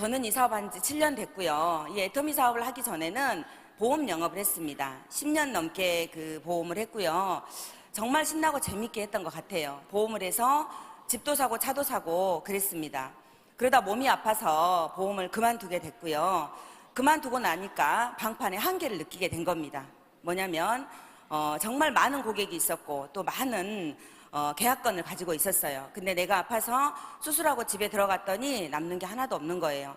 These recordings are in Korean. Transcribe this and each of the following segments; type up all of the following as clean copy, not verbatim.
저는 이 사업한 지 7년 됐고요. 이 애터미 사업을 하기 전에는 보험 영업을 했습니다. 10년 넘게 그 보험을 했고요. 정말 신나고 재밌게 했던 것 같아요. 보험을 해서 집도 사고 차도 사고 그랬습니다. 그러다 몸이 아파서 보험을 그만두게 됐고요. 그만두고 나니까 방판의 한계를 느끼게 된 겁니다. 뭐냐면 정말 많은 고객이 있었고 또 많은 계약건을 가지고 있었어요. 근데 내가 아파서 수술하고 집에 들어갔더니 남는 게 하나도 없는 거예요.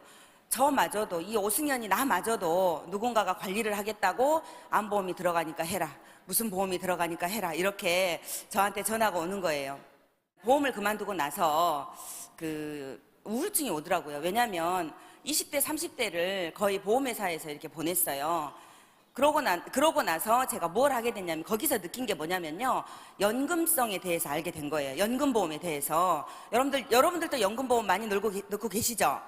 저마저도, 이 오승연이 나마저도 누군가가 관리를 하겠다고 암보험이 들어가니까 해라, 무슨 보험이 들어가니까 해라, 이렇게 저한테 전화가 오는 거예요. 보험을 그만두고 나서 우울증이 오더라고요. 왜냐하면 20대, 30대를 거의 보험회사에서 이렇게 보냈어요. 그러고 나서 제가 뭘 하게 됐냐면, 거기서 느낀 게 뭐냐면요, 연금성에 대해서 알게 된 거예요. 연금보험에 대해서. 여러분들도 연금보험 많이 넣고 계시죠?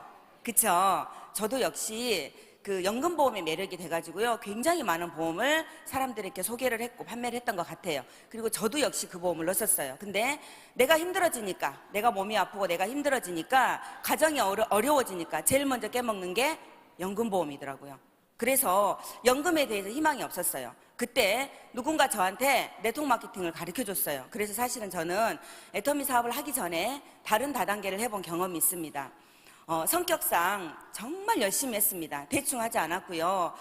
그쵸? 저도 역시 그 연금보험의 매력이 돼가지고요, 굉장히 많은 보험을 사람들에게 소개를 했고 판매를 했던 것 같아요. 그리고 저도 역시 그 보험을 넣었어요. 근데 내가 힘들어지니까, 내가 몸이 아프고 내가 힘들어지니까, 가정이 어려워지니까 제일 먼저 깨먹는 게 연금보험이더라고요. 그래서 연금에 대해서 희망이 없었어요. 그때 누군가 저한테 네트워크 마케팅을 가르쳐 줬어요. 그래서 사실은 저는 애터미 사업을 하기 전에 다른 다단계를 해본 경험이 있습니다. 성격상 정말 열심히 했습니다. 대충 하지 않았고요.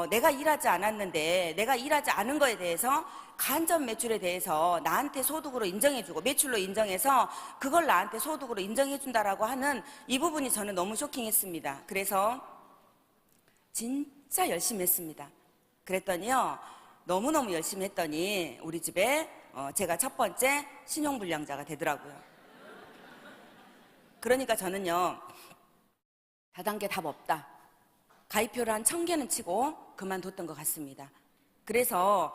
내가 일하지 않았는데 내가 일하지 않은 거에 대해서 간접 매출에 대해서 나한테 소득으로 인정해주고, 매출로 인정해서 그걸 나한테 소득으로 인정해준다라고 하는 이 부분이 저는 너무 쇼킹했습니다. 그래서 진짜 열심히 했습니다. 그랬더니요, 너무너무 열심히 했더니 우리 집에 제가 첫 번째 신용불량자가 되더라고요. 그러니까 저는요, 다단계 답 없다, 가입표를 한 1000개는 치고 그만뒀던 것 같습니다. 그래서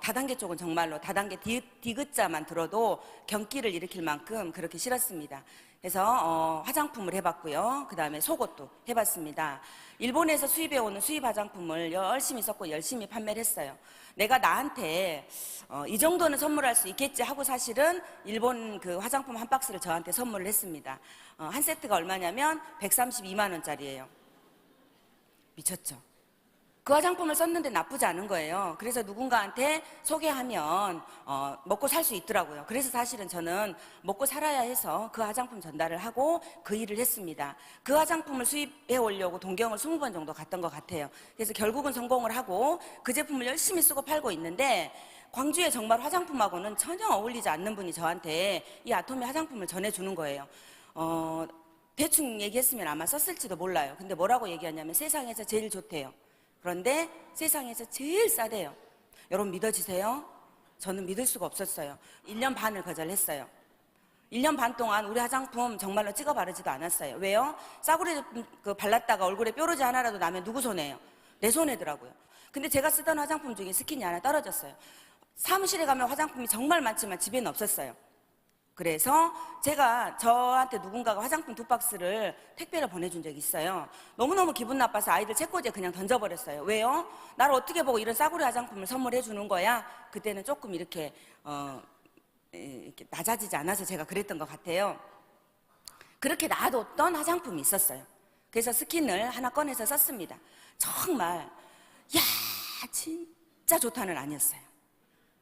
다단계 쪽은 정말로 다단계 디귿자만 들어도 경기를 일으킬 만큼 그렇게 싫었습니다. 그래서 화장품을 해봤고요. 그 다음에 속옷도 해봤습니다. 일본에서 수입해오는 수입 화장품을 열심히 썼고 열심히 판매를 했어요. 내가 나한테 이 정도는 선물할 수 있겠지 하고 사실은 일본 그 화장품 한 박스를 저한테 선물을 했습니다. 한 세트가 얼마냐면 132만 원짜리예요. 미쳤죠? 그 화장품을 썼는데 나쁘지 않은 거예요. 그래서 누군가한테 소개하면 먹고 살 수 있더라고요. 그래서 사실은 저는 먹고 살아야 해서 그 화장품 전달을 하고 그 일을 했습니다. 그 화장품을 수입해 오려고 동경을 20번 정도 갔던 것 같아요. 그래서 결국은 성공을 하고 그 제품을 열심히 쓰고 팔고 있는데, 광주에 정말 화장품하고는 전혀 어울리지 않는 분이 저한테 이 아토미 화장품을 전해주는 거예요. 대충 얘기했으면 아마 썼을지도 몰라요. 근데 뭐라고 얘기하냐면 세상에서 제일 좋대요. 그런데 세상에서 제일 싸대요. 여러분 믿어지세요? 저는 믿을 수가 없었어요. 1년 반을 거절했어요. 1년 반 동안 우리 화장품 정말로 찍어 바르지도 않았어요. 왜요? 싸구려 발랐다가 얼굴에 뾰루지 하나라도 나면 누구 손해예요? 내 손해더라고요. 근데 제가 쓰던 화장품 중에 스킨이 하나 떨어졌어요. 사무실에 가면 화장품이 정말 많지만 집에는 없었어요. 그래서 제가 저한테 누군가가 화장품 2박스를 택배로 보내준 적이 있어요. 너무너무 기분 나빠서 아이들 책꽂이에 그냥 던져버렸어요. 왜요? 나를 어떻게 보고 이런 싸구려 화장품을 선물해 주는 거야? 그때는 조금 이렇게 낮아지지 않아서 제가 그랬던 것 같아요. 그렇게 놔뒀던 화장품이 있었어요. 그래서 스킨을 하나 꺼내서 썼습니다. 정말 야 진짜 좋다는 아니었어요.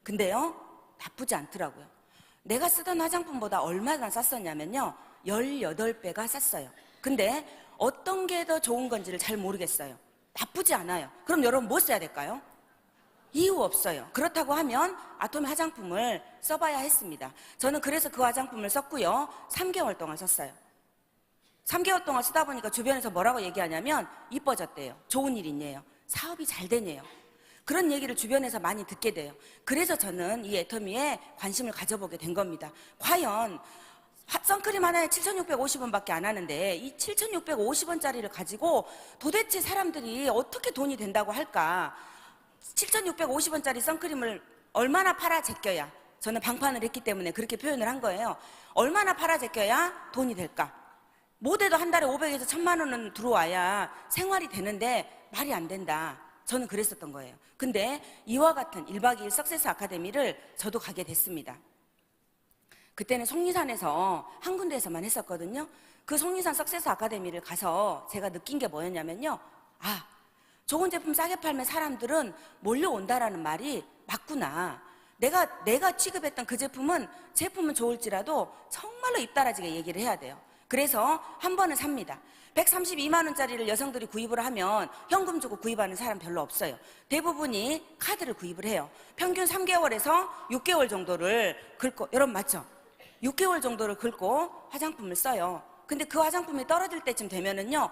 근데요, 나쁘지 않더라고요. 내가 쓰던 화장품보다 얼마나 쌌었냐면요, 18배가 쌌어요. 근데 어떤 게 더 좋은 건지를 잘 모르겠어요. 나쁘지 않아요. 그럼 여러분 뭐 써야 될까요? 이유 없어요. 그렇다고 하면 아토미 화장품을 써봐야 했습니다. 저는 그래서 그 화장품을 썼고요, 3개월 동안 썼어요. 3개월 동안 쓰다 보니까 주변에서 뭐라고 얘기하냐면 이뻐졌대요, 좋은 일 있네요, 사업이 잘 되네요. 그런 얘기를 주변에서 많이 듣게 돼요. 그래서 저는 이 애터미에 관심을 가져보게 된 겁니다. 과연 선크림 하나에 7,650원밖에 안 하는데 이 7,650원짜리를 가지고 도대체 사람들이 어떻게 돈이 된다고 할까? 7,650원짜리 선크림을 얼마나 팔아 제껴야, 저는 방판을 했기 때문에 그렇게 표현을 한 거예요. 얼마나 팔아 제껴야 돈이 될까? 못해도 한 달에 500에서 1,000만 원은 들어와야 생활이 되는데 말이 안 된다. 저는 그랬었던 거예요. 근데 이와 같은 1박 2일 석세스 아카데미를 저도 가게 됐습니다. 그때는 속리산에서 한 군데에서만 했었거든요. 그 송리산 석세스 아카데미를 가서 제가 느낀 게 뭐였냐면요. 아, 좋은 제품 싸게 팔면 사람들은 몰려온다라는 말이 맞구나. 내가 취급했던 그 제품은 좋을지라도 정말로 입다라지게 얘기를 해야 돼요. 그래서 한 번은 삽니다. 132만 원짜리를 여성들이 구입을 하면 현금 주고 구입하는 사람 별로 없어요. 대부분이 카드를 구입을 해요. 평균 3개월에서 6개월 정도를 긁고, 여러분 맞죠? 6개월 정도를 긁고 화장품을 써요. 근데 그 화장품이 떨어질 때쯤 되면은요,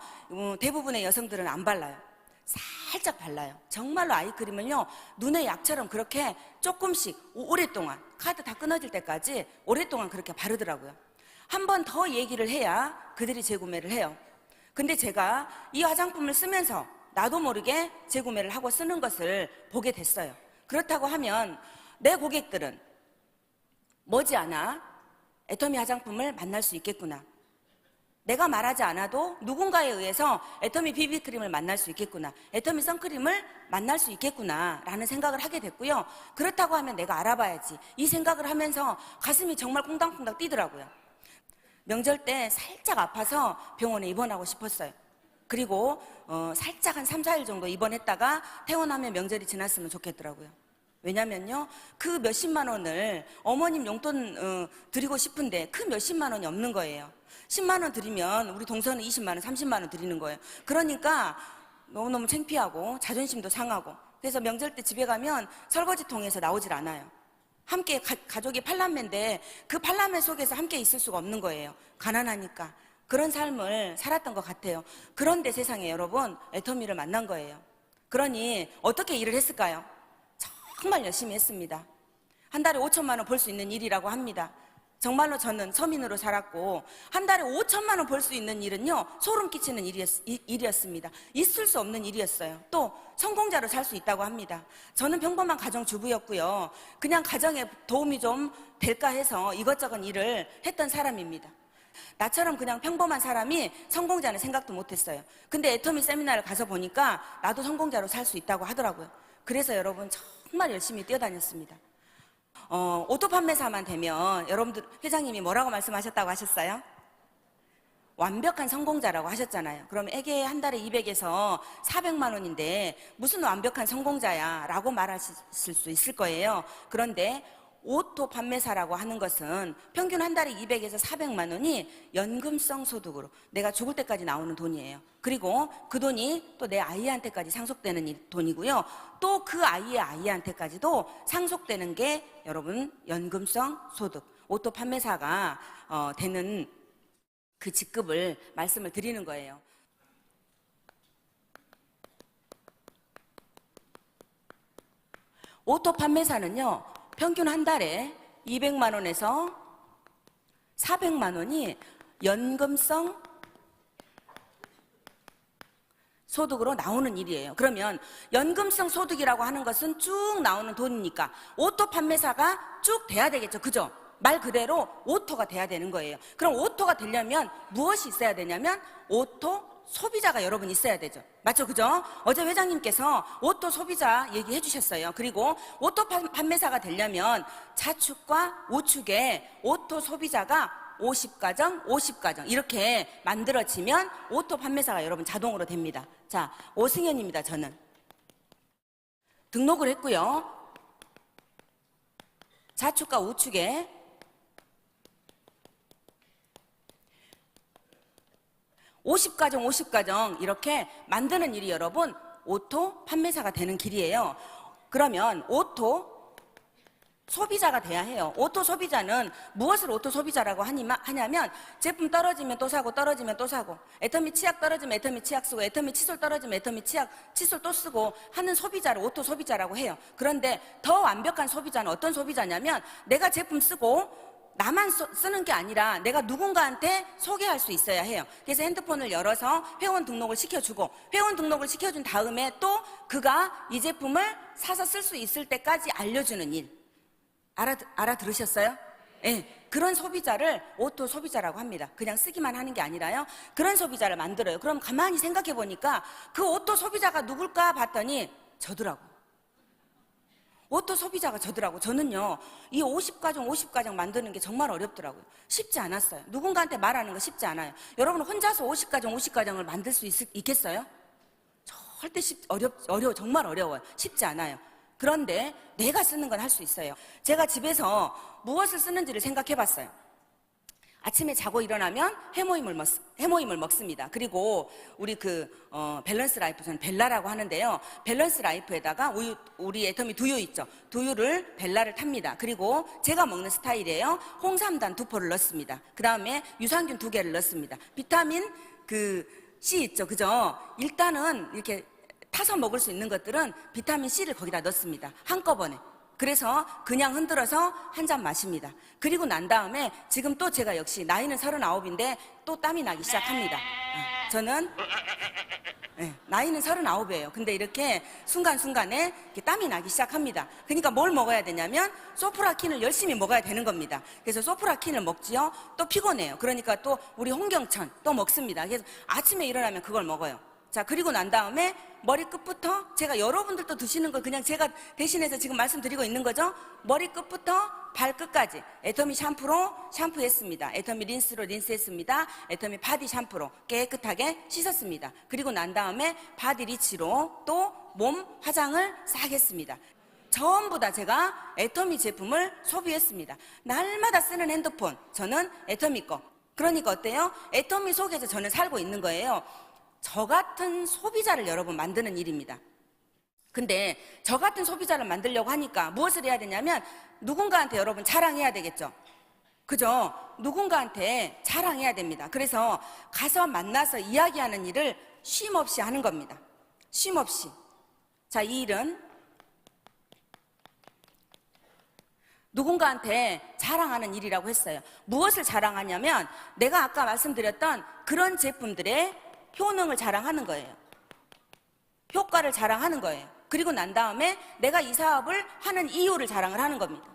대부분의 여성들은 안 발라요. 살짝 발라요. 정말로 아이크림을요, 눈의 약처럼 그렇게 조금씩 오랫동안, 카드 다 끊어질 때까지 오랫동안 그렇게 바르더라고요. 한 번 더 얘기를 해야 그들이 재구매를 해요. 근데 제가 이 화장품을 쓰면서 나도 모르게 재구매를 하고 쓰는 것을 보게 됐어요. 그렇다고 하면 내 고객들은 머지않아 애터미 화장품을 만날 수 있겠구나. 내가 말하지 않아도 누군가에 의해서 애터미 비비크림을 만날 수 있겠구나. 애터미 선크림을 만날 수 있겠구나 라는 생각을 하게 됐고요. 그렇다고 하면 내가 알아봐야지. 이 생각을 하면서 가슴이 정말 콩당콩당 뛰더라고요. 명절 때 살짝 아파서 병원에 입원하고 싶었어요. 그리고 살짝 한 3, 4일 정도 입원했다가 퇴원하면 명절이 지났으면 좋겠더라고요. 왜냐면요, 그 몇십만 원을 어머님 용돈 드리고 싶은데 그 몇십만 원이 없는 거예요. 10만 원 드리면 우리 동서는 20만 원, 30만 원 드리는 거예요. 그러니까 너무너무 창피하고 자존심도 상하고, 그래서 명절 때 집에 가면 설거지통에서 나오질 않아요. 함께 가족이 팔남매인데 그 팔남매 속에서 함께 있을 수가 없는 거예요. 가난하니까. 그런 삶을 살았던 것 같아요. 그런데 세상에 여러분, 애터미를 만난 거예요. 그러니 어떻게 일을 했을까요? 정말 열심히 했습니다. 한 달에 5천만 원 벌 수 있는 일이라고 합니다. 정말로 저는 서민으로 살았고 한 달에 5천만 원 벌 수 있는 일은요, 소름 끼치는 일이었습니다. 있을 수 없는 일이었어요. 또 성공자로 살 수 있다고 합니다. 저는 평범한 가정주부였고요, 그냥 가정에 도움이 좀 될까 해서 이것저것 일을 했던 사람입니다. 나처럼 그냥 평범한 사람이 성공자는 생각도 못했어요. 근데 애터미 세미나를 가서 보니까 나도 성공자로 살 수 있다고 하더라고요. 그래서 여러분 정말 열심히 뛰어다녔습니다. 오토 판매사만 되면 여러분들, 회장님이 뭐라고 말씀하셨다고 하셨어요? 완벽한 성공자라고 하셨잖아요. 그럼 애게 한 달에 200에서 400만 원인데 무슨 완벽한 성공자야 라고 말하실 수 있을 거예요. 그런데 오토 판매사라고 하는 것은 평균 한 달에 200에서 400만 원이 연금성 소득으로 내가 죽을 때까지 나오는 돈이에요. 그리고 그 돈이 또 내 아이한테까지 상속되는 돈이고요. 또 그 아이의 아이한테까지도 상속되는 게 여러분 연금성 소득, 오토 판매사가 되는 그 직급을 말씀을 드리는 거예요. 오토 판매사는요, 평균 한 달에 200만 원에서 400만 원이 연금성 소득으로 나오는 일이에요. 그러면 연금성 소득이라고 하는 것은 쭉 나오는 돈이니까 오토 판매사가 쭉 돼야 되겠죠. 그죠? 말 그대로 오토가 돼야 되는 거예요. 그럼 오토가 되려면 무엇이 있어야 되냐면 오토 소비자가 여러분 있어야 되죠. 맞죠? 그죠? 어제 회장님께서 오토 소비자 얘기해 주셨어요. 그리고 오토 판매사가 되려면 자축과 우축에 오토 소비자가 50가정, 50가정 이렇게 만들어지면 오토 판매사가 여러분 자동으로 됩니다. 자, 오승현입니다. 저는 등록을 했고요. 자축과 우축에 50가정, 50가정 이렇게 만드는 일이 여러분 오토 판매사가 되는 길이에요. 그러면 오토 소비자가 돼야 해요. 오토 소비자는 무엇을 오토 소비자라고 하냐면 제품 떨어지면 또 사고, 떨어지면 또 사고, 애터미 치약 떨어지면 애터미 치약 쓰고, 애터미 칫솔 떨어지면 애터미 칫솔 또 쓰고 하는 소비자를 오토 소비자라고 해요. 그런데 더 완벽한 소비자는 어떤 소비자냐면 내가 제품 쓰고 나만 쓰는 게 아니라 내가 누군가한테 소개할 수 있어야 해요. 그래서 핸드폰을 열어서 회원 등록을 시켜주고, 회원 등록을 시켜준 다음에 또 그가 이 제품을 사서 쓸 수 있을 때까지 알려주는 일. 알아들으셨어요? 네, 그런 소비자를 오토 소비자라고 합니다. 그냥 쓰기만 하는 게 아니라요, 그런 소비자를 만들어요. 그럼 가만히 생각해 보니까 그 오토 소비자가 누굴까 봤더니 저더라고요. 오토 소비자가 저더라고. 저는요, 이 50가정 50가정 만드는 게 정말 어렵더라고요. 쉽지 않았어요. 누군가한테 말하는 거 쉽지 않아요. 여러분 혼자서 50가정 50가정을 만들 수 있겠어요? 절대 어려워. 정말 어려워요. 쉽지 않아요. 그런데 내가 쓰는 건 할 수 있어요. 제가 집에서 무엇을 쓰는지를 생각해 봤어요. 아침에 자고 일어나면 해모임을 먹습니다. 그리고 우리 밸런스 라이프, 저는 벨라라고 하는데요. 밸런스 라이프에다가 우리 애터미 두유 있죠. 두유를 벨라를 탑니다. 그리고 제가 먹는 스타일이에요. 홍삼단 2포를 넣습니다. 그 다음에 유산균 2개를 넣습니다. 비타민 C 있죠. 그죠? 일단은 이렇게 타서 먹을 수 있는 것들은 비타민 C를 거기다 넣습니다. 한꺼번에. 그래서 그냥 흔들어서 한 잔 마십니다. 그리고 난 다음에 지금 또 제가 역시 나이는 39인데 또 땀이 나기 시작합니다. 저는 나이는 39이에요. 근데 이렇게 순간순간에 이렇게 땀이 나기 시작합니다. 그러니까 뭘 먹어야 되냐면 소프라킨을 열심히 먹어야 되는 겁니다. 그래서 소프라킨을 먹지요. 또 피곤해요. 그러니까 또 우리 홍경천 또 먹습니다. 그래서 아침에 일어나면 그걸 먹어요. 자, 그리고 난 다음에 머리끝부터, 제가 여러분들도 드시는 걸 그냥 제가 대신해서 지금 말씀드리고 있는 거죠. 머리끝부터 발끝까지 애터미 샴푸로 샴푸했습니다. 애터미 린스로 린스했습니다. 애터미 바디 샴푸로 깨끗하게 씻었습니다. 그리고 난 다음에 바디 리치로 또 몸 화장을 싹 했습니다. 전부 다 제가 애터미 제품을 소비했습니다. 날마다 쓰는 핸드폰, 저는 애터미 거. 그러니까 어때요? 애터미 속에서 저는 살고 있는 거예요. 저 같은 소비자를 여러분 만드는 일입니다. 근데 저 같은 소비자를 만들려고 하니까 무엇을 해야 되냐면 누군가한테 여러분 자랑해야 되겠죠. 그죠? 누군가한테 자랑해야 됩니다. 그래서 가서 만나서 이야기하는 일을 쉼 없이 하는 겁니다. 쉼 없이. 자, 이 일은 누군가한테 자랑하는 일이라고 했어요. 무엇을 자랑하냐면 내가 아까 말씀드렸던 그런 제품들의 효능을 자랑하는 거예요. 효과를 자랑하는 거예요. 그리고 난 다음에 내가 이 사업을 하는 이유를 자랑을 하는 겁니다.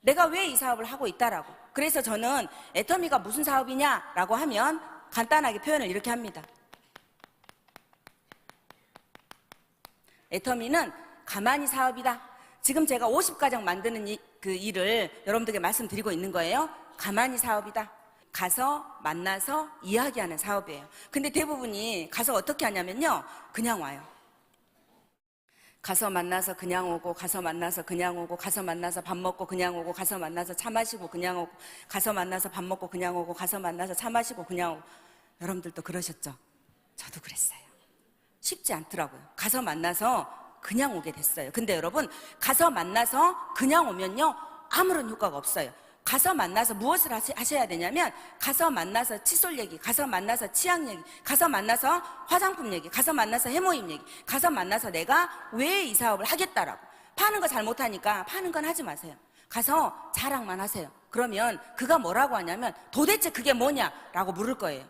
내가 왜 이 사업을 하고 있다라고. 그래서 저는 애터미가 무슨 사업이냐라고 하면 간단하게 표현을 이렇게 합니다. 애터미는 가만히 사업이다. 지금 제가 50가정 만드는 그 일을 여러분들에게 말씀드리고 있는 거예요. 가만히 사업이다. 가서 만나서 이야기하는 사업이에요. 근데 대부분이 가서 어떻게 하냐면요, 그냥 와요. 가서 만나서 그냥 오고, 가서 만나서 그냥 오고, 가서 만나서 밥 먹고 그냥 오고, 가서 만나서 차 마시고 그냥 오고, 가서 만나서 밥 먹고 그냥 오고, 가서 만나서 차 마시고 그냥 오고. 여러분들도 그러셨죠? 저도 그랬어요. 쉽지 않더라고요. 가서 만나서 그냥 오게 됐어요. 근데 여러분, 가서 만나서 그냥 오면요, 아무런 효과가 없어요. 가서 만나서 무엇을 하셔야 되냐면 가서 만나서 칫솔 얘기, 가서 만나서 치약 얘기, 가서 만나서 화장품 얘기, 가서 만나서 해모임 얘기, 가서 만나서 내가 왜 이 사업을 하겠다라고. 파는 거 잘 못하니까 파는 건 하지 마세요. 가서 자랑만 하세요. 그러면 그가 뭐라고 하냐면 도대체 그게 뭐냐라고 물을 거예요.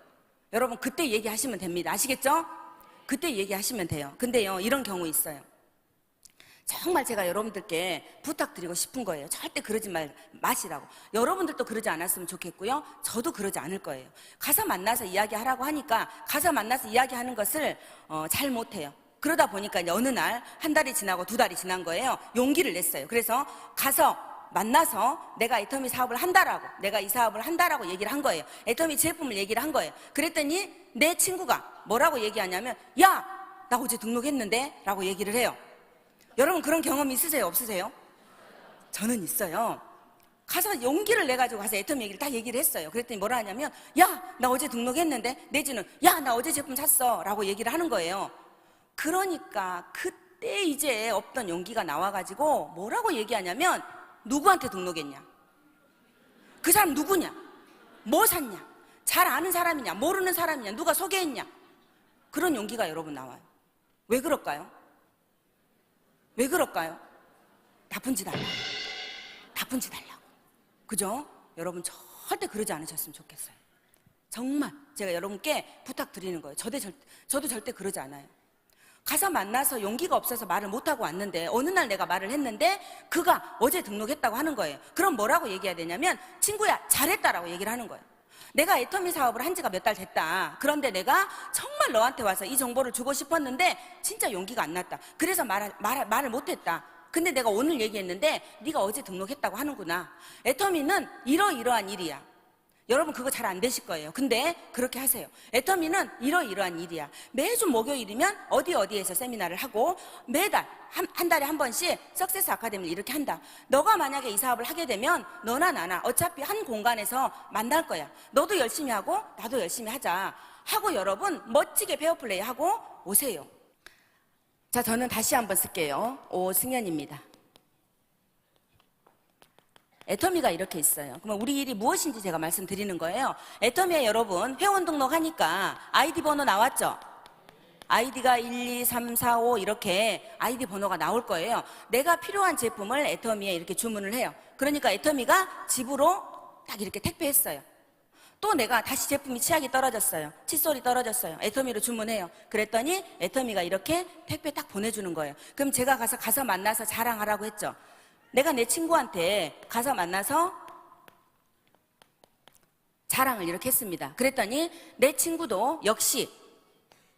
여러분 그때 얘기하시면 됩니다. 아시겠죠? 그때 얘기하시면 돼요. 근데요, 이런 경우 있어요. 정말 제가 여러분들께 부탁드리고 싶은 거예요. 절대 그러지 마시라고. 여러분들도 그러지 않았으면 좋겠고요. 저도 그러지 않을 거예요. 가서 만나서 이야기하라고 하니까 가서 만나서 이야기하는 것을 잘 못해요. 그러다 보니까 이제 어느 날 한 달이 지나고 2달이 지난 거예요. 용기를 냈어요. 그래서 가서 만나서 내가 애터미 사업을 한다라고, 내가 이 사업을 한다라고 얘기를 한 거예요. 애터미 제품을 얘기를 한 거예요. 그랬더니 내 친구가 뭐라고 얘기하냐면 야, 나 어제 등록했는데? 라고 얘기를 해요. 여러분 그런 경험 있으세요? 없으세요? 저는 있어요. 가서 용기를 내가지고 가서 애터미 얘기를 다 얘기를 했어요. 그랬더니 뭐라 하냐면 야, 나 어제 등록했는데? 내지는 야, 나 어제 제품 샀어 라고 얘기를 하는 거예요. 그러니까 그때 이제 없던 용기가 나와가지고 뭐라고 얘기하냐면 누구한테 등록했냐? 그 사람 누구냐? 뭐 샀냐? 잘 아는 사람이냐? 모르는 사람이냐? 누가 소개했냐? 그런 용기가 여러분 나와요. 왜 그럴까요? 왜 그럴까요? 나쁜 짓 하려고. 나쁜 짓 하려고. 그죠? 여러분 절대 그러지 않으셨으면 좋겠어요. 정말 제가 여러분께 부탁드리는 거예요. 저도 절대 그러지 않아요. 가서 만나서 용기가 없어서 말을 못하고 왔는데 어느 날 내가 말을 했는데 그가 어제 등록했다고 하는 거예요. 그럼 뭐라고 얘기해야 되냐면 친구야 잘했다라고 얘기를 하는 거예요. 내가 애터미 사업을 한 지가 몇 달 됐다. 그런데 내가 정말 너한테 와서 이 정보를 주고 싶었는데 진짜 용기가 안 났다. 그래서 말을 못했다. 근데 내가 오늘 얘기했는데 네가 어제 등록했다고 하는구나. 애터미는 이러이러한 일이야. 여러분 그거 잘 안 되실 거예요. 근데 그렇게 하세요. 애터미는 이러이러한 일이야. 매주 목요일이면 어디에서 세미나를 하고 매달 한 달에 한 번씩 석세스 아카데미를 이렇게 한다. 너가 만약에 이 사업을 하게 되면 너나 나나 어차피 한 공간에서 만날 거야. 너도 열심히 하고 나도 열심히 하자 하고 여러분 멋지게 페어플레이 하고 오세요. 자, 저는 다시 한번 쓸게요. 오승연입니다. 애터미가 이렇게 있어요. 그러면 우리 일이 무엇인지 제가 말씀드리는 거예요. 애터미에 여러분 회원 등록하니까 아이디 번호 나왔죠? 아이디가 1, 2, 3, 4, 5 이렇게 아이디 번호가 나올 거예요. 내가 필요한 제품을 애터미에 이렇게 주문을 해요. 그러니까 애터미가 집으로 딱 이렇게 택배했어요. 또 내가 다시 제품이 치약이 떨어졌어요. 칫솔이 떨어졌어요. 애터미로 주문해요. 그랬더니 애터미가 이렇게 택배 딱 보내주는 거예요. 그럼 제가 가서 만나서 자랑하라고 했죠. 내가 내 친구한테 가서 만나서 자랑을 이렇게 했습니다. 그랬더니 내 친구도 역시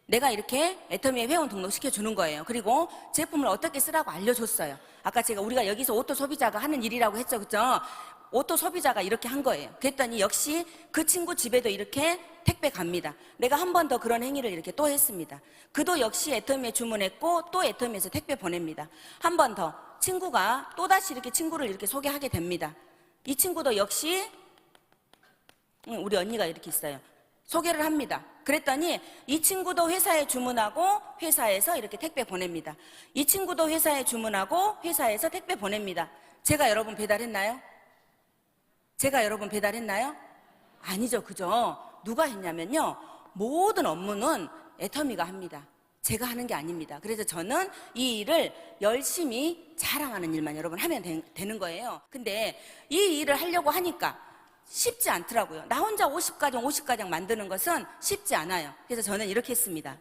내가 이렇게 애터미에 회원 등록시켜 주는 거예요. 그리고 제품을 어떻게 쓰라고 알려줬어요. 아까 우리가 여기서 오토 소비자가 하는 일이라고 했죠. 그죠? 오토 소비자가 이렇게 한 거예요. 그랬더니 역시 그 친구 집에도 이렇게 택배 갑니다. 내가 한 번 더 그런 행위를 이렇게 또 했습니다. 그도 역시 애터미에 주문했고 또 애터미에서 택배 보냅니다. 한 번 더 친구가 또다시 이렇게 친구를 이렇게 소개하게 됩니다. 이 친구도 역시 우리 언니가 이렇게 있어요. 소개를 합니다. 그랬더니 이 친구도 회사에 주문하고 회사에서 이렇게 택배 보냅니다. 이 친구도 회사에 주문하고 회사에서 택배 보냅니다. 제가 여러분 배달했나요? 제가 여러분 배달했나요? 아니죠. 그죠? 누가 했냐면요. 모든 업무는 애터미가 합니다. 제가 하는 게 아닙니다. 그래서 저는 이 일을 열심히 자랑하는 일만 여러분 하면 되는 거예요. 근데 이 일을 하려고 하니까 쉽지 않더라고요. 나 혼자 50가정 만드는 것은 쉽지 않아요. 그래서 저는 이렇게 했습니다.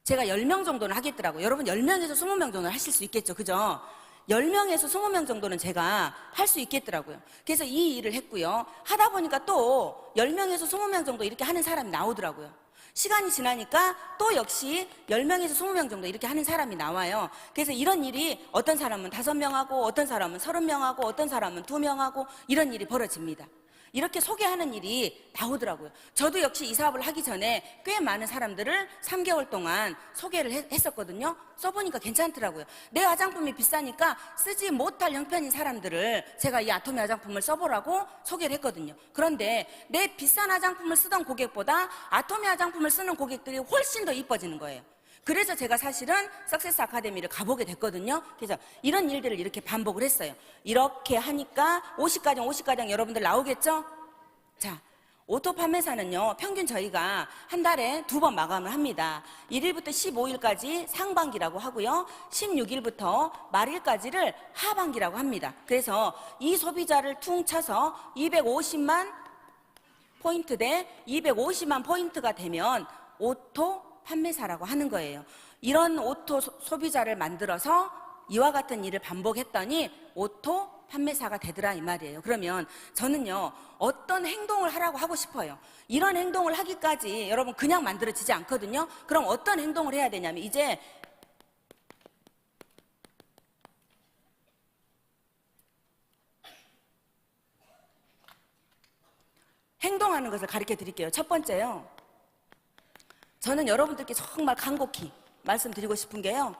제가 10명 정도는 하겠더라고요. 여러분 10명에서 20명 정도는 하실 수 있겠죠. 그죠? 10명에서 20명 정도는 제가 할 수 있겠더라고요. 그래서 이 일을 했고요. 하다 보니까 또 10명에서 20명 정도 이렇게 하는 사람이 나오더라고요. 시간이 지나니까 또 역시 10명에서 20명 정도 이렇게 하는 사람이 나와요. 그래서 이런 일이 어떤 사람은 5명하고 어떤 사람은 30명하고 어떤 사람은 2명하고 이런 일이 벌어집니다. 이렇게 소개하는 일이 나오더라고요. 저도 역시 이 사업을 하기 전에 꽤 많은 사람들을 3개월 동안 소개를 했었거든요. 써보니까 괜찮더라고요. 내 화장품이 비싸니까 쓰지 못할 형편인 사람들을 제가 이 아토미 화장품을 써보라고 소개를 했거든요. 그런데 내 비싼 화장품을 쓰던 고객보다 아토미 화장품을 쓰는 고객들이 훨씬 더 이뻐지는 거예요. 그래서 제가 사실은 석세스 아카데미를 가보게 됐거든요. 그래서 이런 일들을 이렇게 반복을 했어요. 이렇게 하니까 50가정 여러분들 나오겠죠? 자, 오토 판매사는요, 평균 저희가 한 달에 2번 마감을 합니다. 1일부터 15일까지 상반기라고 하고요. 16일부터 말일까지를 하반기라고 합니다. 그래서 이 소비자를 퉁 쳐서 250만 포인트 대 250만 포인트가 되면 오토 판매사라고 하는 거예요. 이런 오토 소비자를 만들어서 이와 같은 일을 반복했더니 오토 판매사가 되더라 이 말이에요. 그러면 저는요 어떤 행동을 하고 싶어요. 이런 행동을 하기까지 여러분 그냥 만들어지지 않거든요. 그럼 어떤 행동을 해야 되냐면 이제 행동하는 것을 가르쳐 드릴게요. 첫 번째요. 저는 여러분들께 정말 간곡히 말씀드리고 싶은 게요.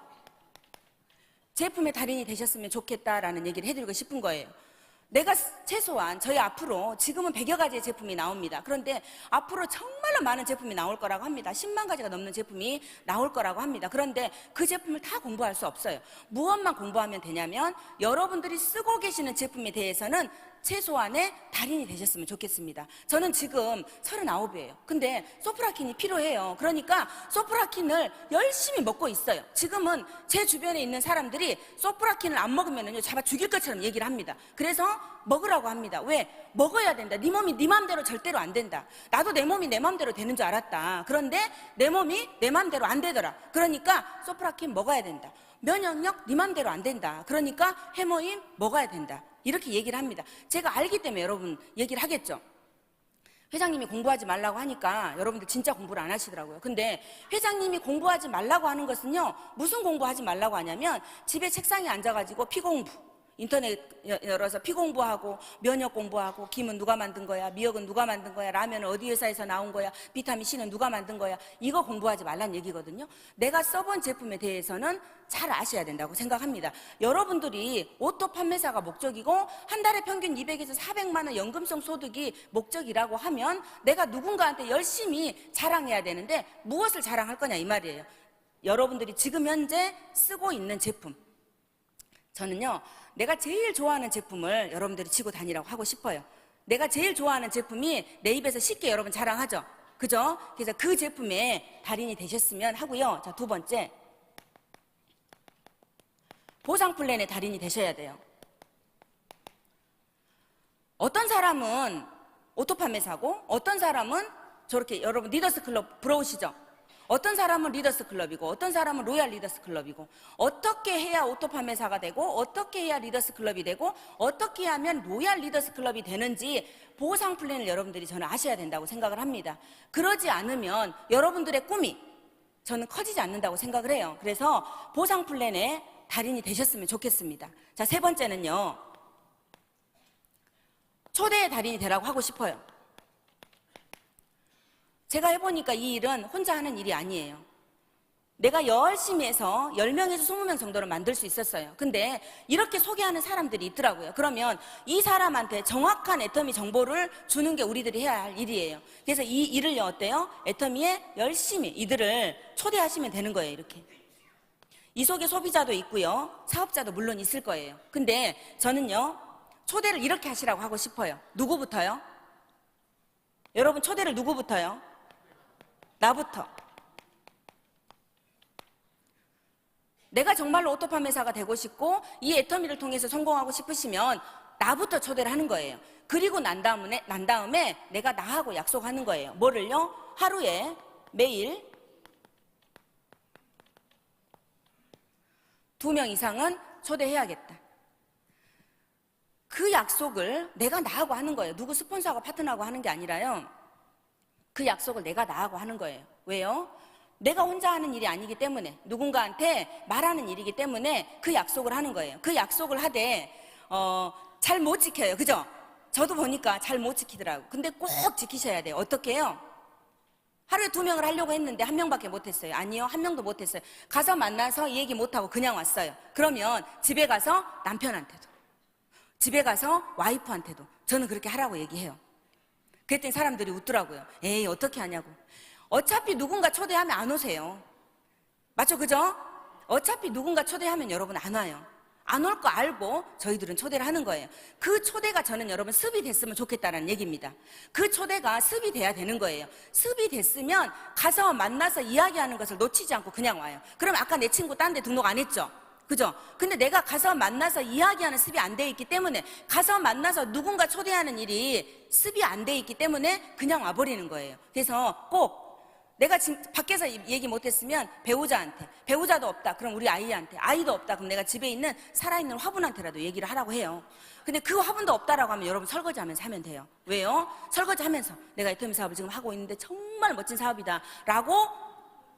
제품의 달인이 되셨으면 좋겠다라는 얘기를 해드리고 싶은 거예요. 내가 최소한 저희 앞으로 지금은 100여 가지의 제품이 나옵니다. 그런데 앞으로 정말로 많은 제품이 나올 거라고 합니다. 10만 가지가 넘는 제품이 나올 거라고 합니다. 그런데 그 제품을 다 공부할 수 없어요. 무엇만 공부하면 되냐면 여러분들이 쓰고 계시는 제품에 대해서는 최소한의 달인이 되셨으면 좋겠습니다. 저는 지금 39이에요. 근데 소프라킨이 필요해요. 그러니까 소프라킨을 열심히 먹고 있어요. 지금은 제 주변에 있는 사람들이 소프라킨을 안 먹으면 잡아 죽일 것처럼 얘기를 합니다. 그래서 먹으라고 합니다. 왜? 먹어야 된다. 네 몸이 네 맘대로 절대로 안 된다. 나도 내 몸이 내 맘대로 되는 줄 알았다. 그런데 내 몸이 내 맘대로 안 되더라. 그러니까 소프라킨 먹어야 된다. 면역력 네 맘대로 안 된다. 그러니까 해모임 먹어야 된다. 이렇게 얘기를 합니다. 제가 알기 때문에 여러분 얘기를 하겠죠. 회장님이 공부하지 말라고 하니까 여러분들 진짜 공부를 안 하시더라고요. 근데 회장님이 공부하지 말라고 하는 것은요, 무슨 공부하지 말라고 하냐면 집에 책상에 앉아가지고 피공부, 인터넷 열어서 피공부하고 면역 공부하고, 김은 누가 만든 거야, 미역은 누가 만든 거야, 라면은 어디 회사에서 나온 거야, 비타민 C는 누가 만든 거야, 이거 공부하지 말란 얘기거든요. 내가 써본 제품에 대해서는 잘 아셔야 된다고 생각합니다. 여러분들이 오토 판매사가 목적이고 한 달에 평균 200에서 400만 원 연금성 소득이 목적이라고 하면 내가 누군가한테 열심히 자랑해야 되는데 무엇을 자랑할 거냐 이 말이에요. 여러분들이 지금 현재 쓰고 있는 제품, 저는요, 내가 제일 좋아하는 제품을 여러분들이 지고 다니라고 하고 싶어요. 내가 제일 좋아하는 제품이 내 입에서 쉽게 여러분 자랑하죠. 그죠? 그래서 그 제품의 달인이 되셨으면 하고요. 자, 두 번째, 보상 플랜의 달인이 되셔야 돼요. 어떤 사람은 오토 판매사고, 어떤 사람은 저렇게, 여러분 리더스 클럽 부러우시죠? 어떤 사람은 리더스 클럽이고, 어떤 사람은 로얄 리더스 클럽이고, 어떻게 해야 오토 판매사가 되고, 어떻게 해야 리더스 클럽이 되고, 어떻게 하면 로얄 리더스 클럽이 되는지 보상 플랜을 여러분들이 저는 아셔야 된다고 생각을 합니다. 그러지 않으면 여러분들의 꿈이 저는 커지지 않는다고 생각을 해요. 그래서 보상 플랜의 달인이 되셨으면 좋겠습니다. 자, 세 번째는요, 초대의 달인이 되라고 하고 싶어요. 제가 해보니까 이 일은 혼자 하는 일이 아니에요. 내가 열심히 해서 10명에서 20명 정도를 만들 수 있었어요. 근데 이렇게 소개하는 사람들이 있더라고요. 그러면 이 사람한테 정확한 애터미 정보를 주는 게 우리들이 해야 할 일이에요. 그래서 이 일을요, 어때요? 애터미에 열심히 이들을 초대하시면 되는 거예요, 이렇게. 이 속에 소비자도 있고요, 사업자도 물론 있을 거예요. 근데 저는요, 초대를 이렇게 하시라고 하고 싶어요. 누구부터요? 여러분, 초대를 누구부터요? 나부터. 내가 정말로 오토 판매사가 되고 싶고 이 애터미를 통해서 성공하고 싶으시면 나부터 초대를 하는 거예요. 그리고 난 다음에 내가 나하고 약속하는 거예요. 뭐를요? 하루에 매일 2명 이상은 초대해야겠다. 그 약속을 내가 나하고 하는 거예요. 누구 스폰서하고 파트너하고 하는 게 아니라요, 그 약속을 내가 나하고 하는 거예요. 왜요? 내가 혼자 하는 일이 아니기 때문에, 누군가한테 말하는 일이기 때문에 그 약속을 하는 거예요. 그 약속을 하되 잘 못 지켜요. 그죠? 저도 보니까 잘 못 지키더라고요. 근데 꼭 지키셔야 돼요. 어떻게 해요? 하루에 2명을 하려고 했는데 1명밖에 못했어요. 아니요, 1명도 못했어요. 가서 만나서 얘기 못하고 그냥 왔어요. 그러면 집에 가서 남편한테도, 집에 가서 와이프한테도 저는 그렇게 하라고 얘기해요. 그랬더니 사람들이 웃더라고요. 에이, 어떻게 하냐고. 어차피 누군가 초대하면 안 오세요. 맞죠? 그죠? 어차피 누군가 초대하면 여러분 안 와요. 안 올 거 알고 저희들은 초대를 하는 거예요. 그 초대가 저는 여러분 습이 됐으면 좋겠다는 얘기입니다. 그 초대가 습이 돼야 되는 거예요. 습이 됐으면 가서 만나서 이야기하는 것을 놓치지 않고 그냥 와요. 그럼 아까 내 친구 딴 데 등록 안 했죠? 그죠? 근데 내가 가서 만나서 이야기하는 습이 안 돼 있기 때문에, 가서 만나서 누군가 초대하는 일이 습이 안 돼 있기 때문에 그냥 와버리는 거예요. 그래서 꼭 내가 지금 밖에서 얘기 못했으면 배우자한테, 배우자도 없다 그럼 우리 아이한테, 아이도 없다 그럼 내가 집에 있는 살아있는 화분한테라도 얘기를 하라고 해요. 근데 그 화분도 없다라고 하면 여러분 설거지하면서 하면 돼요. 왜요? 설거지하면서 내가 애터미 사업을 지금 하고 있는데 정말 멋진 사업이다 라고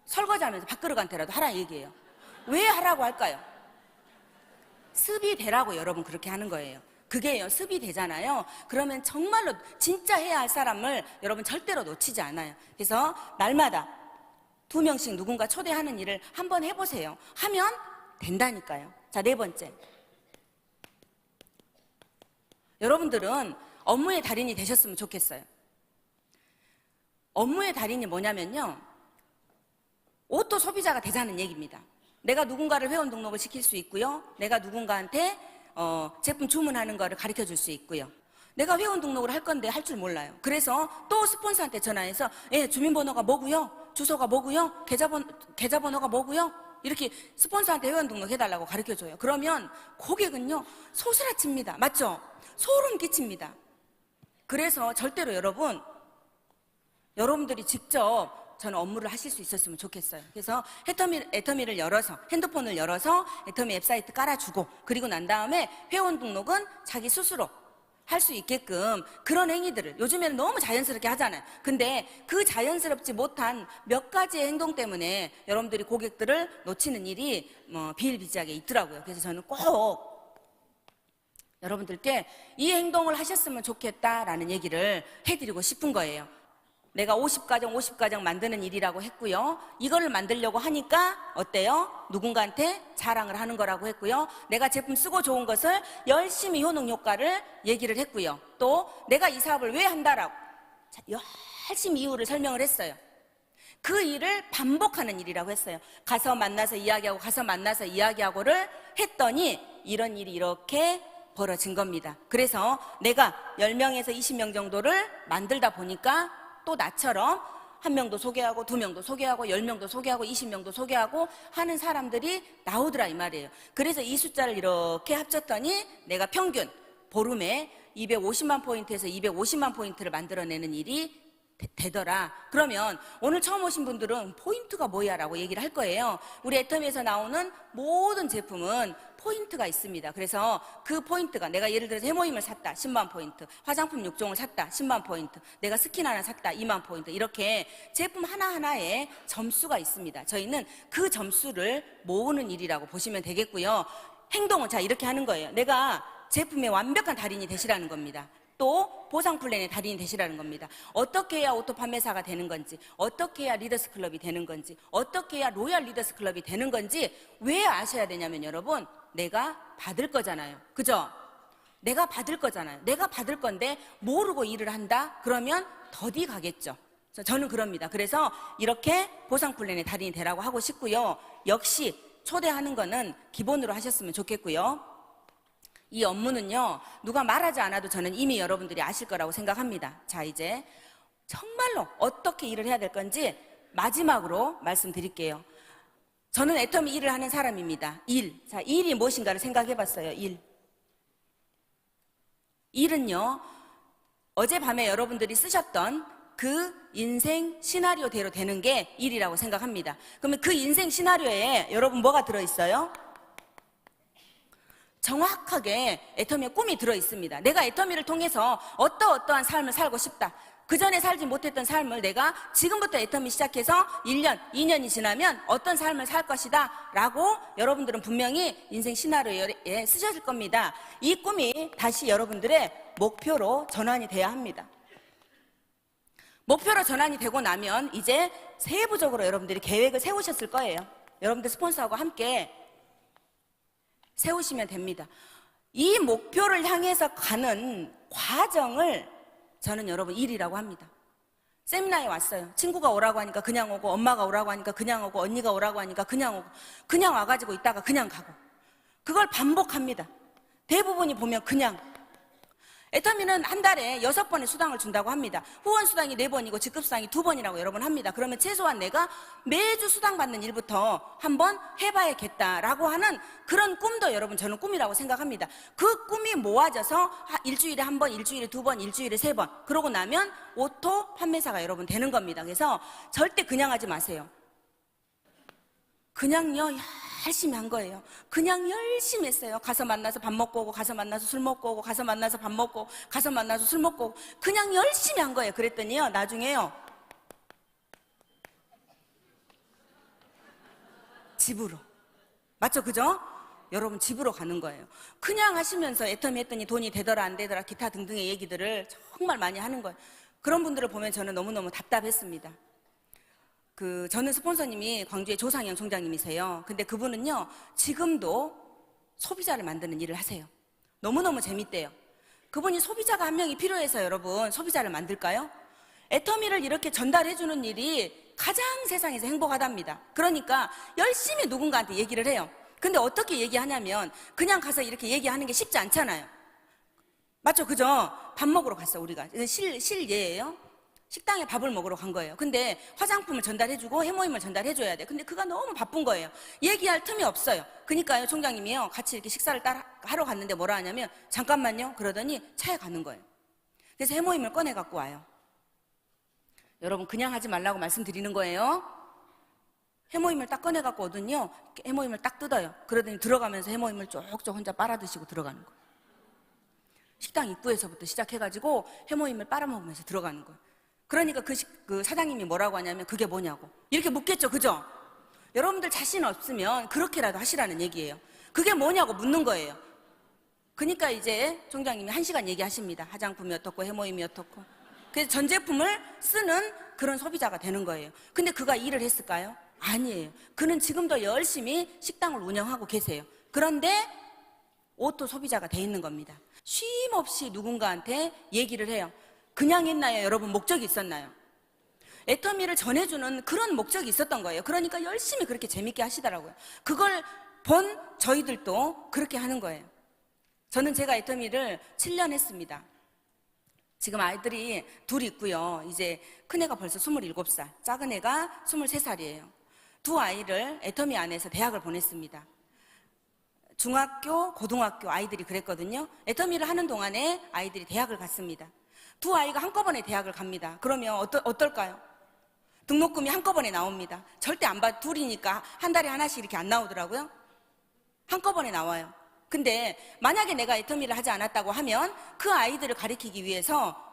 설거지하면서 밥그릇한테라도 하라 얘기해요. 왜 하라고 할까요? 습이 되라고 여러분 그렇게 하는 거예요. 그게요, 습이 되잖아요. 그러면 정말로 진짜 해야 할 사람을 여러분 절대로 놓치지 않아요. 그래서 날마다 2명씩 누군가 초대하는 일을 한번 해보세요. 하면 된다니까요. 자, 네 번째, 여러분들은 업무의 달인이 되셨으면 좋겠어요. 업무의 달인이 뭐냐면요, 오토 소비자가 되자는 얘기입니다. 내가 누군가를 회원 등록을 시킬 수 있고요, 내가 누군가한테 제품 주문하는 거를 가르쳐 줄 수 있고요. 내가 회원 등록을 할 건데 할 줄 몰라요. 그래서 또 스폰서한테 전화해서 주민번호가 뭐고요, 주소가 뭐고요, 계좌번호가 뭐고요, 이렇게 스폰서한테 회원 등록해달라고 가르쳐 줘요. 그러면 고객은요 소스라칩니다. 맞죠? 소름 끼칩니다. 그래서 절대로 여러분들이 직접 저는 업무를 하실 수 있었으면 좋겠어요. 그래서 애터미를 열어서, 핸드폰을 열어서 애터미 웹사이트 깔아주고, 그리고 난 다음에 회원 등록은 자기 스스로 할 수 있게끔 그런 행위들을 요즘에는 너무 자연스럽게 하잖아요. 근데 그 자연스럽지 못한 몇 가지의 행동 때문에 여러분들이 고객들을 놓치는 일이 비일비재하게 있더라고요. 그래서 저는 꼭 여러분들께 이 행동을 하셨으면 좋겠다라는 얘기를 해드리고 싶은 거예요. 내가 50가정 만드는 일이라고 했고요. 이거를 만들려고 하니까 어때요? 누군가한테 자랑을 하는 거라고 했고요. 내가 제품 쓰고 좋은 것을 열심히 효능 효과를 얘기를 했고요. 또 내가 이 사업을 왜 한다라고 열심히 이유를 설명을 했어요. 그 일을 반복하는 일이라고 했어요. 가서 만나서 이야기하고 가서 만나서 이야기하고를 했더니 이런 일이 이렇게 벌어진 겁니다. 그래서 내가 10명에서 20명 정도를 만들다 보니까 또 나처럼 1명도 소개하고 2명도 소개하고 10명도 소개하고 20명도 소개하고 하는 사람들이 나오더라 이 말이에요. 그래서 이 숫자를 이렇게 합쳤더니 내가 평균 보름에 250만 포인트에서 250만 포인트를 만들어내는 일이 되더라. 그러면 오늘 처음 오신 분들은 포인트가 뭐야 라고 얘기를 할 거예요. 우리 애터미에서 나오는 모든 제품은 포인트가 있습니다. 그래서 그 포인트가 내가 예를 들어서 해모임을 샀다 10만 포인트, 화장품 6종을 샀다 10만 포인트, 내가 스킨 하나 샀다 2만 포인트, 이렇게 제품 하나하나에 점수가 있습니다. 저희는 그 점수를 모으는 일이라고 보시면 되겠고요. 행동은 자 이렇게 하는 거예요. 내가 제품의 완벽한 달인이 되시라는 겁니다. 또 보상 플랜의 달인이 되시라는 겁니다. 어떻게 해야 오토 판매사가 되는 건지, 어떻게 해야 리더스 클럽이 되는 건지, 어떻게 해야 로얄 리더스 클럽이 되는 건지 왜 아셔야 되냐면 여러분, 내가 받을 거잖아요. 그죠? 내가 받을 거잖아요. 내가 받을 건데 모르고 일을 한다? 그러면 더디 가겠죠. 저는 그럽니다. 그래서 이렇게 보상 플랜의 달인이 되라고 하고 싶고요. 역시 초대하는 거는 기본으로 하셨으면 좋겠고요. 이 업무는요, 누가 말하지 않아도 저는 이미 여러분들이 아실 거라고 생각합니다. 자, 이제 정말로 어떻게 일을 해야 될 건지 마지막으로 말씀드릴게요. 저는 애터미 일을 하는 사람입니다. 일. 자, 일이 무엇인가를 생각해 봤어요. 일은요, 어젯밤에 여러분들이 쓰셨던 그 인생 시나리오대로 되는 게 일이라고 생각합니다. 그러면 그 인생 시나리오에 여러분 뭐가 들어있어요? 정확하게 애터미의 꿈이 들어있습니다. 내가 애터미를 통해서 어떠한 삶을 살고 싶다. 그 전에 살지 못했던 삶을 내가 지금부터 애터미 시작해서 1년, 2년이 지나면 어떤 삶을 살 것이다 라고 여러분들은 분명히 인생 시나리오에 쓰셨을 겁니다. 이 꿈이 다시 여러분들의 목표로 전환이 돼야 합니다. 목표로 전환이 되고 나면 이제 세부적으로 여러분들이 계획을 세우셨을 거예요. 여러분들 스폰서하고 함께 세우시면 됩니다. 이 목표를 향해서 가는 과정을 저는 여러분 일이라고 합니다. 세미나에 왔어요. 친구가 오라고 하니까 그냥 오고, 엄마가 오라고 하니까 그냥 오고, 언니가 오라고 하니까 그냥 오고, 그냥 와가지고 있다가 그냥 가고, 그걸 반복합니다. 대부분이 보면 그냥. 애터미는 한 달에 6번의 수당을 준다고 합니다. 후원 수당이 4번이고 직급 수당이 2번이라고 여러분 합니다. 그러면 최소한 내가 매주 수당 받는 일부터 한번 해봐야겠다라고 하는 그런 꿈도 여러분 저는 꿈이라고 생각합니다. 그 꿈이 모아져서 일주일에 1번, 일주일에 2번, 일주일에 3번 그러고 나면 오토 판매사가 여러분 되는 겁니다. 그래서 절대 그냥 하지 마세요. 그냥요 열심히 한 거예요. 그냥 열심히 했어요. 가서 만나서 밥 먹고 오고, 가서 만나서 술 먹고 오고, 가서 만나서 밥 먹고, 가서 만나서 술 먹고 오고, 그냥 열심히 한 거예요. 그랬더니요 나중에요 집으로, 맞죠? 그죠? 여러분 집으로 가는 거예요. 그냥 하시면서 애터미 했더니 돈이 되더라 안 되더라 기타 등등의 얘기들을 정말 많이 하는 거예요. 그런 분들을 보면 저는 너무너무 답답했습니다. 저는 스폰서님이 광주의 조상영 총장님이세요. 근데 그분은요, 지금도 소비자를 만드는 일을 하세요. 너무너무 재밌대요. 그분이 소비자가 한 명이 필요해서 여러분, 소비자를 만들까요? 애터미를 이렇게 전달해주는 일이 가장 세상에서 행복하답니다. 그러니까 열심히 누군가한테 얘기를 해요. 근데 어떻게 얘기하냐면, 그냥 가서 이렇게 얘기하는 게 쉽지 않잖아요. 맞죠? 그죠? 밥 먹으러 갔어, 우리가. 실예예요. 식당에 밥을 먹으러 간 거예요. 근데 화장품을 전달해주고 해모임을 전달해줘야 돼. 근데 그가 너무 바쁜 거예요. 얘기할 틈이 없어요. 그러니까요, 총장님이요, 같이 이렇게 식사를 하러 갔는데 뭐라 하냐면, 잠깐만요. 그러더니 차에 가는 거예요. 그래서 해모임을 꺼내 갖고 와요. 여러분 그냥 하지 말라고 말씀드리는 거예요. 해모임을 딱 꺼내갖고 오더니요, 해모임을 딱 뜯어요. 그러더니 들어가면서 해모임을 쪽쪽 혼자 빨아드시고 들어가는 거예요. 식당 입구에서부터 시작해가지고 해모임을 빨아먹으면서 들어가는 거예요. 그러니까 그 사장님이 뭐라고 하냐면 그게 뭐냐고 이렇게 묻겠죠, 그죠? 여러분들 자신 없으면 그렇게라도 하시라는 얘기예요. 그게 뭐냐고 묻는 거예요. 그러니까 이제 총장님이 1시간 얘기하십니다. 화장품이 어떻고 해모임이 어떻고. 그래서 전 제품을 쓰는 그런 소비자가 되는 거예요. 근데 그가 일을 했을까요? 아니에요. 그는 지금도 열심히 식당을 운영하고 계세요. 그런데 오토 소비자가 돼 있는 겁니다. 쉼 없이 누군가한테 얘기를 해요. 그냥 했나요? 여러분 목적이 있었나요? 애터미를 전해주는 그런 목적이 있었던 거예요. 그러니까 열심히 그렇게 재밌게 하시더라고요. 그걸 본 저희들도 그렇게 하는 거예요. 저는 제가 애터미를 7년 했습니다. 지금 아이들이 둘 있고요. 이제 큰애가 벌써 27살, 작은 애가 23살이에요. 두 아이를 애터미 안에서 대학을 보냈습니다. 중학교, 고등학교 아이들이 그랬거든요. 애터미를 하는 동안에 아이들이 대학을 갔습니다. 두 아이가 한꺼번에 대학을 갑니다. 그러면 어떨까요? 등록금이 한꺼번에 나옵니다. 절대 안 받, 둘이니까 한 달에 하나씩 이렇게 안 나오더라고요. 한꺼번에 나와요. 근데 만약에 내가 애터미를 하지 않았다고 하면 그 아이들을 가리키기 위해서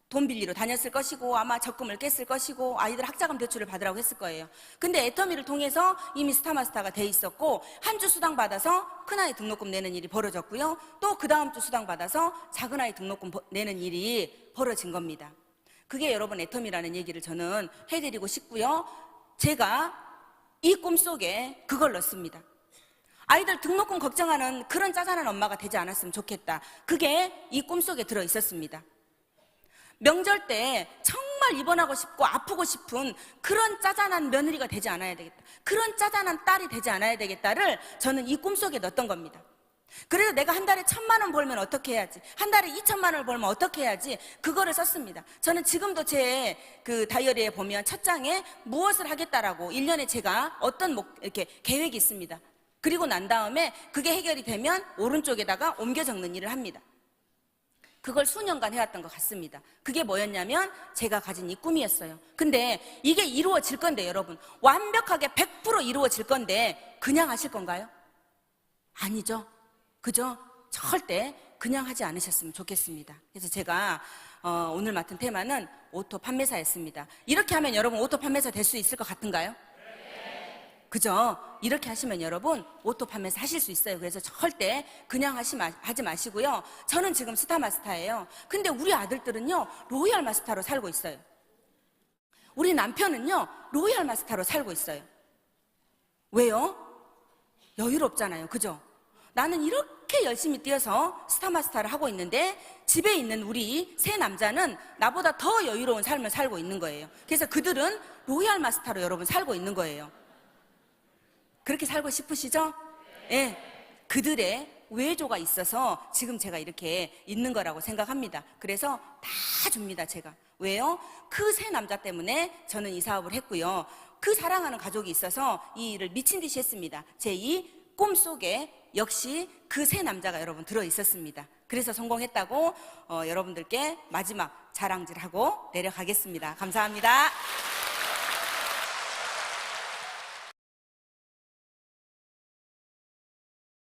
돈 빌리러 다녔을 것이고 아마 적금을 깼을 것이고 아이들 학자금 대출을 받으라고 했을 거예요. 근데 애터미를 통해서 이미 스타마스터가 돼 있었고 한 주 수당 받아서 큰아이 등록금 내는 일이 벌어졌고요. 또 그 다음 주 수당 받아서 작은아이 등록금 내는 일이 벌어진 겁니다. 그게 여러분 애터미라는 얘기를 저는 해드리고 싶고요. 제가 이 꿈속에 그걸 넣습니다. 아이들 등록금 걱정하는 그런 짜잘한 엄마가 되지 않았으면 좋겠다. 그게 이 꿈속에 들어 있었습니다. 명절 때 정말 입원하고 싶고 아프고 싶은 그런 짜잔한 며느리가 되지 않아야 되겠다. 그런 짜잔한 딸이 되지 않아야 되겠다를 저는 이 꿈속에 넣었던 겁니다. 그래서 내가 한 달에 1,000만 원 벌면 어떻게 해야지, 한 달에 2,000만 원을 벌면 어떻게 해야지, 그거를 썼습니다. 저는 지금도 제 그 다이어리에 보면 첫 장에 무엇을 하겠다라고 1년에 제가 어떤 이렇게 계획이 있습니다. 그리고 난 다음에 그게 해결이 되면 오른쪽에다가 옮겨 적는 일을 합니다. 그걸 수년간 해왔던 것 같습니다. 그게 뭐였냐면 제가 가진 이 꿈이었어요. 근데 이게 이루어질 건데 여러분, 완벽하게 100% 이루어질 건데 그냥 하실 건가요? 아니죠. 그죠? 절대 그냥 하지 않으셨으면 좋겠습니다. 그래서 제가 오늘 맡은 테마는 오토 판매사였습니다. 이렇게 하면 여러분 오토 판매사 될 수 있을 것 같은가요? 그죠? 이렇게 하시면 여러분 오토 판매사 하실 수 있어요. 그래서 절대 그냥 하지 마시고요. 저는 지금 스타마스터예요. 근데 우리 아들들은요 로얄 마스터로 살고 있어요. 우리 남편은요 로얄 마스터로 살고 있어요. 왜요? 여유롭잖아요. 그죠? 나는 이렇게 열심히 뛰어서 스타마스터를 하고 있는데 집에 있는 우리 세 남자는 나보다 더 여유로운 삶을 살고 있는 거예요. 그래서 그들은 로얄 마스터로 여러분 살고 있는 거예요. 그렇게 살고 싶으시죠? 예. 그들의 외조가 있어서 지금 제가 이렇게 있는 거라고 생각합니다. 그래서 다 줍니다, 제가. 왜요? 그 세 남자 때문에 저는 이 사업을 했고요. 그 사랑하는 가족이 있어서 이 일을 미친 듯이 했습니다. 제 이 꿈속에 역시 그 세 남자가 여러분 들어 있었습니다. 그래서 성공했다고 여러분들께 마지막 자랑질하고 내려가겠습니다. 감사합니다.